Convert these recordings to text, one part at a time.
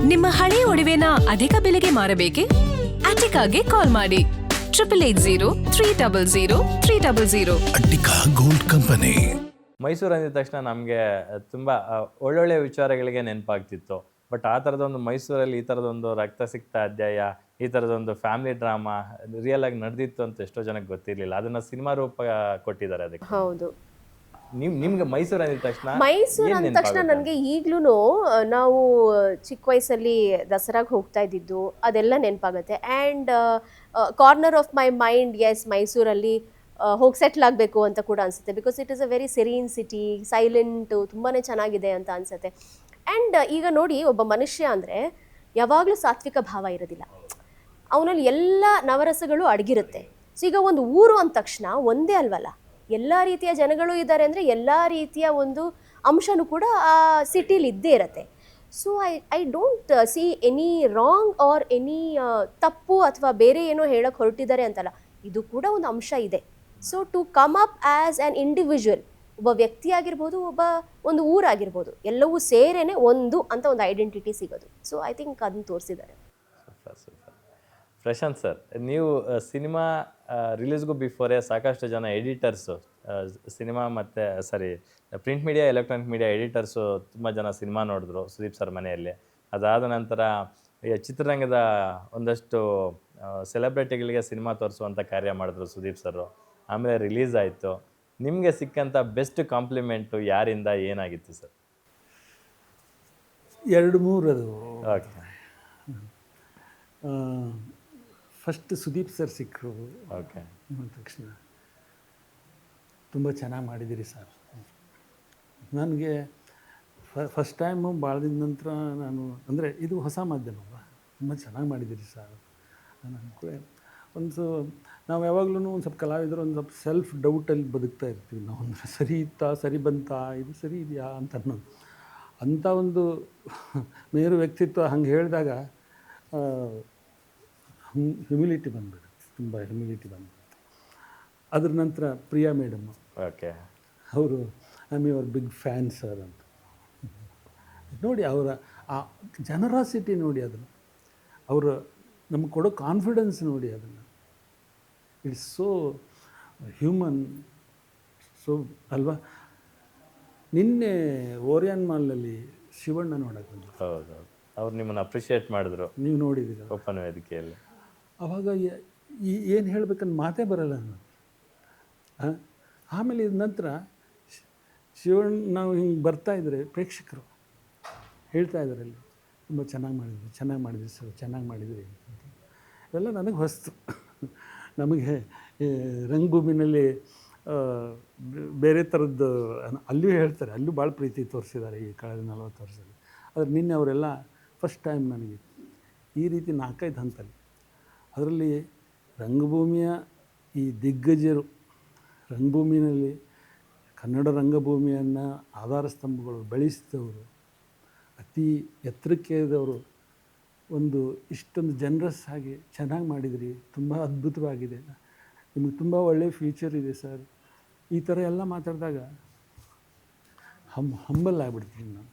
ನಿಮ್ಮ ಹಳೆಯ ಒಡವೆನ ಅಧಿಕ ಬೆಲೆಗೆ ಮಾರಬೇಕೆ? ಅಟಿಕಾಗೆ ಕಾಲ್ ಮಾಡಿ 8880 ಅಟ್ಟಿಕಾ ಗೋಲ್ಡ್ ಕಂಪನಿ. ಮೈಸೂರು ಅಂದಿದ ತಕ್ಷಣ ನಮಗೆ ತುಂಬ ಒಳ್ಳೊಳ್ಳೆ ವಿಚಾರಗಳಿಗೆ ನೆನಪಾಗ್ತಿತ್ತು. ಬಟ್ ಆ ಥರದೊಂದು ಮೈಸೂರಲ್ಲಿ ಈ ಥರದೊಂದು ರಕ್ತಸಿಕ್ತ ಅಧ್ಯಾಯ, ಈ ಥರದೊಂದು ಫ್ಯಾಮಿಲಿ ಡ್ರಾಮಾ ರಿಯಲ್ ಆಗಿ ನಡೆದಿತ್ತು ಅಂತ ಎಷ್ಟೋ ಜನಕ್ಕೆ ಗೊತ್ತಿರಲಿಲ್ಲ. ಅದನ್ನ ಸಿನಿಮಾ ರೂಪ ಕೊಟ್ಟಿದ್ದಾರೆ ಅದಕ್ಕೆ. ಹೌದು. ನಿಮ್ಗೆ ಮೈಸೂರು ಅಂದಿದ ತಕ್ಷಣ ನನಗೆ ಈಗ್ಲೂ ನಾವು ಚಿಕ್ಕ ವಯಸ್ಸಲ್ಲಿ ದಸರಾಗೆ ಹೋಗ್ತಾ ಇದ್ದಿದ್ದು ಅದೆಲ್ಲ ನೆನಪಾಗುತ್ತೆ. And corner of my mind, yes, ಮೈಸೂರಲ್ಲಿ ಹೋಗಿ ಸೆಟ್ಲ್ ಆಗಬೇಕು ಅಂತ ಕೂಡ ಅನಿಸುತ್ತೆ. Because it is a very serene city, silent, ತುಂಬಾ ಚೆನ್ನಾಗಿದೆ ಅಂತ ಅನಿಸುತ್ತೆ. ಆ್ಯಂಡ್ ಈಗ ನೋಡಿ, ಒಬ್ಬ ಮನುಷ್ಯ ಅಂದರೆ ಯಾವಾಗಲೂ ಸಾತ್ವಿಕ ಭಾವ ಇರೋದಿಲ್ಲ, ಅವನಲ್ಲಿ ಎಲ್ಲ ನವರಸಗಳು ಅಡಗಿರುತ್ತೆ. ಸೊ ಈಗ ಒಂದು ಊರು ಅಂದ ತಕ್ಷಣ ಒಂದೇ ಅಲ್ವಲ್ಲ, ಎಲ್ಲ ರೀತಿಯ ಜನಗಳು ಇದ್ದಾರೆ ಅಂದರೆ ಎಲ್ಲ ರೀತಿಯ ಒಂದು ಅಂಶನೂ ಕೂಡ ಆ ಸಿಟಿಲಿ ಇದ್ದೇ ಇರುತ್ತೆ. So I don't see any wrong R any ತಪ್ಪು ಅಥವಾ ಬೇರೆ ಏನೋ ಹೇಳೋಕ್ಕೆ ಹೊರಟಿದ್ದಾರೆ ಅಂತಲ್ಲ, ಇದು ಕೂಡ ಒಂದು ಅಂಶ ಇದೆ. So to come up as an individual, ಒಬ್ಬ ವ್ಯಕ್ತಿ ಆಗಿರ್ಬೋದು, ಒಂದು ಊರಾಗಿರ್ಬೋದು, ಎಲ್ಲವೂ ಸೇರೇನೆ ಒಂದು ಅಂತ ಒಂದು ಐಡೆಂಟಿಟಿ ಸಿಗೋದು. ಸೊ ಐ ಥಿಂಕ್ ಅದನ್ನು ತೋರಿಸಿದ್ದಾರೆ. ಪ್ರಶಾಂತ್ ಸರ್, ನೀವು ಸಿನಿಮಾ ರಿಲೀಸ್ಗೂ ಬಿಫೋರೇ ಸಾಕಷ್ಟು ಜನ ಎಡಿಟರ್ಸು, ಸಿನಿಮಾ ಮತ್ತು ಪ್ರಿಂಟ್ ಮೀಡಿಯಾ, ಎಲೆಕ್ಟ್ರಾನಿಕ್ ಮೀಡಿಯಾ ಎಡಿಟರ್ಸು ತುಂಬ ಜನ ಸಿನಿಮಾ ನೋಡಿದ್ರು ಸುದೀಪ್ ಸರ್ ಮನೆಯಲ್ಲಿ. ಅದಾದ ನಂತರ ಚಿತ್ರರಂಗದ ಒಂದಷ್ಟು ಸೆಲೆಬ್ರಿಟಿಗಳಿಗೆ ಸಿನಿಮಾ ತೋರಿಸುವಂಥ ಕಾರ್ಯ ಮಾಡಿದ್ರು ಸುದೀಪ್ ಸರ್. ಆಮೇಲೆ ರಿಲೀಸ್ ಆಯಿತು. ನಿಮಗೆ ಸಿಕ್ಕಂಥ ಬೆಸ್ಟ್ ಕಾಂಪ್ಲಿಮೆಂಟು ಯಾರಿಂದ, ಏನಾಗಿತ್ತು ಸರ್? 2-3 ಅದು. ಓಕೆ. ಫಸ್ಟ್ ಸುದೀಪ್ ಸರ್ ಸಿಕ್ಕರು. ಓಕೆ. ಅಂದ ತಕ್ಷಣ ತುಂಬ ಚೆನ್ನಾಗಿ ಮಾಡಿದ್ದೀರಿ ಸರ್. ನನಗೆ ಫಸ್ಟ್ ಟೈಮು ಭಾಳ ದಿನ ನಂತರ ನಾನು, ಅಂದರೆ ಇದು ಹೊಸ ಮಾಧ್ಯಮ, ತುಂಬ ಚೆನ್ನಾಗಿ ಮಾಡಿದ್ದೀರಿ ಸರ್. ನನಗೆ ನಾವು ಯಾವಾಗಲೂ ಒಂದು ಸ್ವಲ್ಪ ಕಲಾವಿದರು ಒಂದು ಸ್ವಲ್ಪ ಸೆಲ್ಫ್ ಡೌಟಲ್ಲಿ ಬದುಕ್ತಾ ಇರ್ತೀವಿ ನಾವು. ಅಂದರೆ ಸರಿ ಇತ್ತಾ, ಸರಿ ಬಂತಾ, ಇದು ಸರಿ ಇದೆಯಾ ಅಂತ ಅನ್ನೋದು. ಅಂಥ ಒಂದು ಮೇರು ವ್ಯಕ್ತಿತ್ವ ಹಂಗೆ ಹೇಳಿದಾಗ ಹ್ಯುಮಿಲಿಟಿ ಬಂದುಬಿಡುತ್ತೆ, ತುಂಬ ಹ್ಯುಮಿಲಿಟಿ ಬಂದುಬಿಡುತ್ತೆ. ಅದ್ರ ನಂತರ ಪ್ರಿಯಾ ಮೇಡಮ್ಮು. ಓಕೆ. ಅವರು I am your big fan sir ಅಂತ ನೋಡಿ, ಅವರ ಆ ಜನರಾಸಿಟಿ ನೋಡಿ, ಅದನ್ನು ಅವರು ನಮ್ಗೆ ಕೊಡೋ ಕಾನ್ಫಿಡೆನ್ಸ್ ನೋಡಿ, ಅದನ್ನು ಇಟ್ಸ್ ಸೋ ಹ್ಯೂಮನ್. ಸೊ ಅಲ್ವಾ, ನಿನ್ನೆ ಓರಿಯನ್ ಮಾಲ್ನಲ್ಲಿ ಶಿವಣ್ಣ ನೋಡೋಕೆ ಬಂದರು. ಹೌದು, ಅವ್ರು ನಿಮ್ಮನ್ನು ಅಪ್ರಿಷಿಯೇಟ್ ಮಾಡಿದ್ರು, ನೀವು ನೋಡಿದ್ದೀರ ಓಪನ್ ವೇದಿಕೆಯಲ್ಲಿ. ಆವಾಗ ಏನು ಹೇಳ್ಬೇಕಂತ ಮಾತೇ ಬರಲ್ಲ ನಾನು. ಆಮೇಲೆ ಇದ ನಂತರ ಶಿವಣ್ಣ ನಾವು ಹಿಂಗೆ ಬರ್ತಾಯಿದ್ರೆ ಪ್ರೇಕ್ಷಕರು ಹೇಳ್ತಾ ಇದ್ದಾರೆ, ಅಲ್ಲಿ ತುಂಬ ಚೆನ್ನಾಗಿ ಮಾಡಿದ್ರಿ ಸರ್, ಚೆನ್ನಾಗಿ ಮಾಡಿದ್ರಿ ಅಂತ. ಇವೆಲ್ಲ ನನಗೆ ಹೊಸ್ತು. ನಮಗೆ ರಂಗಭೂಮಿನಲ್ಲಿ ಬೇರೆ ಥರದ್ದು ಅಲ್ಲಿಯೂ ಹೇಳ್ತಾರೆ, ಅಲ್ಲೂ ಭಾಳ ಪ್ರೀತಿ ತೋರಿಸಿದ್ದಾರೆ ಈ ಕಳೆದ 40 ವರ್ಷದಲ್ಲಿ. ಆದರೆ ನಿನ್ನೆ ಅವರೆಲ್ಲ ಫಸ್ಟ್ ಟೈಮ್ ನನಗೆ ಈ ರೀತಿ 4-5 ಹಂತಲ್ಲಿ, ಅದರಲ್ಲಿ ರಂಗಭೂಮಿಯ ಈ ದಿಗ್ಗಜರು, ರಂಗಭೂಮಿನಲ್ಲಿ ಕನ್ನಡ ರಂಗಭೂಮಿಯನ್ನು ಆಧಾರ ಸ್ತಂಭಗಳು ಬೆಳೆಸಿದವರು, ಅತಿ ಎತ್ತರಕ್ಕೆ ಇದ್ದವರು, ಒಂದು ಇಷ್ಟೊಂದು ಜನರಸ್ ಆಗಿ ಚೆನ್ನಾಗಿ ಮಾಡಿದಿರಿ, ತುಂಬ ಅದ್ಭುತವಾಗಿದೆ, ನಿಮಗೆ ತುಂಬ ಒಳ್ಳೆಯ ಫ್ಯೂಚರ್ ಇದೆ ಸರ್, ಈ ಥರ ಎಲ್ಲ ಮಾತಾಡಿದಾಗ ಹಂಬಲ್ ಆಗಿಬಿಡ್ತೀನಿ ನಾನು.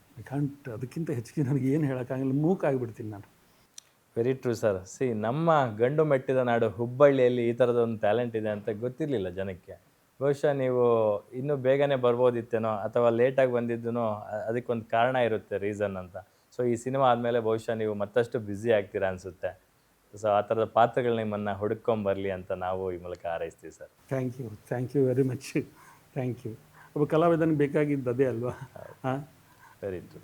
ಅದಕ್ಕಿಂತ ಹೆಚ್ಚಿಗೆ ನನಗೆ ಏನು ಹೇಳೋಕ್ಕಾಗಲ್ಲ, ಮೂಕಾಗಿಬಿಡ್ತೀನಿ ನಾನು. Very true sir. ನಮ್ಮ ಗಂಡು ಮೆಟ್ಟಿದ ನಾಡು ಹುಬ್ಬಳ್ಳಿಯಲ್ಲಿ ಈ ಥರದೊಂದು ಟ್ಯಾಲೆಂಟ್ ಇದೆ ಅಂತ ಗೊತ್ತಿರಲಿಲ್ಲ ಜನಕ್ಕೆ. ಬಹುಶಃ ನೀವು ಇನ್ನೂ ಬೇಗನೆ ಬರ್ಬೋದಿತ್ತೇನೋ, ಅಥವಾ ಲೇಟಾಗಿ ಬಂದಿದ್ದೂ ಅದಕ್ಕೊಂದು ಕಾರಣ ಇರುತ್ತೆ, ರೀಸನ್ ಅಂತ. ಸೊ ಈ ಸಿನಿಮಾ ಆದಮೇಲೆ ಬಹುಶಃ ನೀವು ಮತ್ತಷ್ಟು ಬ್ಯುಸಿ ಆಗ್ತೀರಾ ಅನಿಸುತ್ತೆ. ಸೊ ಆ ಥರದ ಪಾತ್ರಗಳು ನಿಮ್ಮನ್ನು ಹುಡುಕೊಂಬರಲಿ ಅಂತ ನಾವು ಈ ಮೂಲಕ ಹಾರೈಸ್ತೀವಿ sir. Thank you very much. Thank you. ಒಬ್ಬ ಕಲಾವಿದನಿಗೆ ಬೇಕಾಗಿದ್ದು ಅದೇ ಅಲ್ವಾ? Very true.